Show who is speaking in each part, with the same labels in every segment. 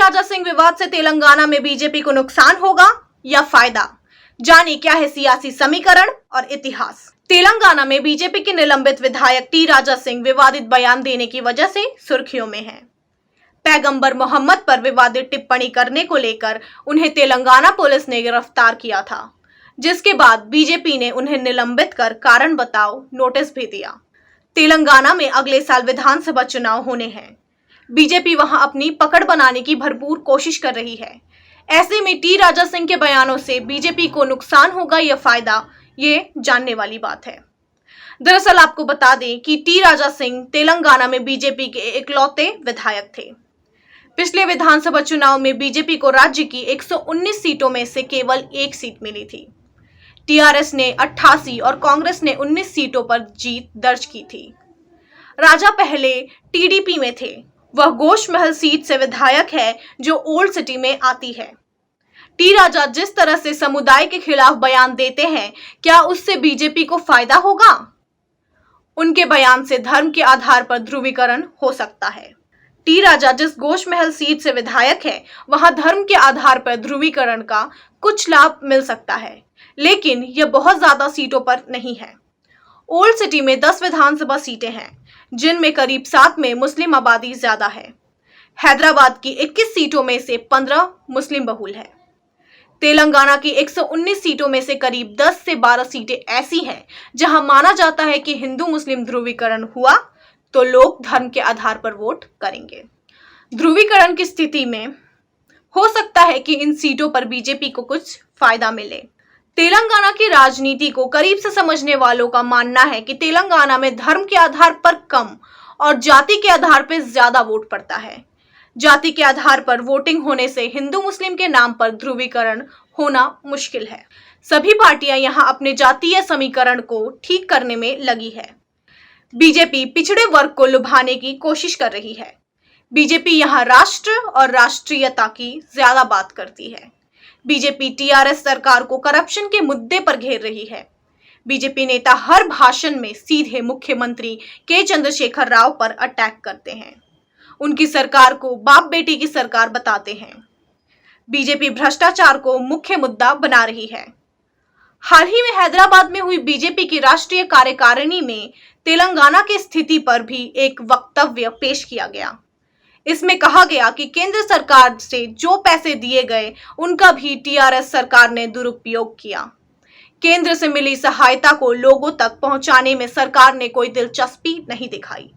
Speaker 1: राजा सिंह विवाद से तेलंगाना में बीजेपी को नुकसान होगा या फायदा? जानिए क्या है सियासी समीकरण और इतिहास। तेलंगाना में बीजेपी के निलंबित विधायक टी राजा सिंह विवादित बयान देने की वजह से सुर्खियों में हैं। पैगंबर मोहम्मद पर विवादित टिप्पणी करने को लेकर उन्हें तेलंगाना पुलिस ने गिरफ्तार किया था, जिसके बाद बीजेपी ने उन्हें निलंबित कर कारण बताओ नोटिस भी दिया। तेलंगाना में अगले साल विधानसभा चुनाव होने हैं। बीजेपी वहां अपनी पकड़ बनाने की भरपूर कोशिश कर रही है। ऐसे में टी राजा सिंह के बयानों से बीजेपी को नुकसान होगा या फायदा, ये जानने वाली बात है। दरअसल आपको बता दें कि टी राजा सिंह तेलंगाना में बीजेपी के इकलौते विधायक थे। पिछले विधानसभा चुनाव में बीजेपी को राज्य की 119 सीटों में से केवल 1 सीट मिली थी। टीआरएस ने 88 और कांग्रेस ने 19 सीटों पर जीत दर्ज की थी। राजा पहले टीडीपी में थे। वह गोशमहल सीट से विधायक है जो ओल्ड सिटी में आती है। टी राजा जिस तरह से समुदाय के खिलाफ बयान देते हैं, क्या उससे बीजेपी को फायदा होगा? उनके बयान से धर्म के आधार पर ध्रुवीकरण हो सकता है। टी राजा जिस गोशमहल सीट से विधायक है, वहां धर्म के आधार पर ध्रुवीकरण का कुछ लाभ मिल सकता है, लेकिन यह बहुत ज्यादा सीटों पर नहीं है। ओल्ड सिटी में 10 विधानसभा सीटें हैं, जिनमें करीब 7 में मुस्लिम आबादी ज्यादा है। हैदराबाद की 21 सीटों में से 15 मुस्लिम बहुल है। तेलंगाना की 119 सीटों में से करीब 10 से 12 सीटें ऐसी हैं जहां माना जाता है कि हिंदू मुस्लिम ध्रुवीकरण हुआ तो लोग धर्म के आधार पर वोट करेंगे। ध्रुवीकरण की स्थिति में हो सकता है कि इन सीटों पर बीजेपी को कुछ फायदा मिले। तेलंगाना की राजनीति को करीब से समझने वालों का मानना है कि तेलंगाना में धर्म के आधार पर कम और जाति के आधार पर ज्यादा वोट पड़ता है। जाति के आधार पर वोटिंग होने से हिंदू मुस्लिम के नाम पर ध्रुवीकरण होना मुश्किल है। सभी पार्टियां यहां अपने जातीय समीकरण को ठीक करने में लगी है। बीजेपी पिछड़े वर्ग को लुभाने की कोशिश कर रही है। बीजेपी यहां राष्ट्र और राष्ट्रीयता की ज्यादा बात करती है। बीजेपी टीआरएस सरकार को करप्शन के मुद्दे पर घेर रही है। बीजेपी नेता हर भाषण में सीधे मुख्यमंत्री के चंद्रशेखर राव पर अटैक करते हैं। उनकी सरकार को बाप बेटी की सरकार बताते हैं। बीजेपी भ्रष्टाचार को मुख्य मुद्दा बना रही है। हाल ही में हैदराबाद में हुई बीजेपी की राष्ट्रीय कार्यकारिणी में तेलंगाना की स्थिति पर भी एक वक्तव्य पेश किया गया। इसमें कहा गया कि केंद्र सरकार से जो पैसे दिए गए उनका भी टीआरएस सरकार ने दुरुपयोग किया। केंद्र से मिली सहायता को लोगों तक पहुंचाने में सरकार ने कोई दिलचस्पी नहीं दिखाई।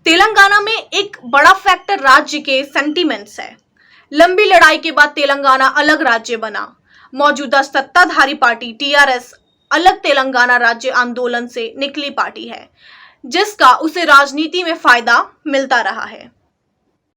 Speaker 1: तेलंगाना में एक बड़ा फैक्टर राज्य के सेंटीमेंट्स है। लंबी लड़ाई के बाद तेलंगाना अलग राज्य बना। मौजूदा सत्ताधारी पार्टी टीआरएस अलग तेलंगाना राज्य आंदोलन से निकली पार्टी है, जिसका उसे राजनीति में फायदा मिलता रहा है।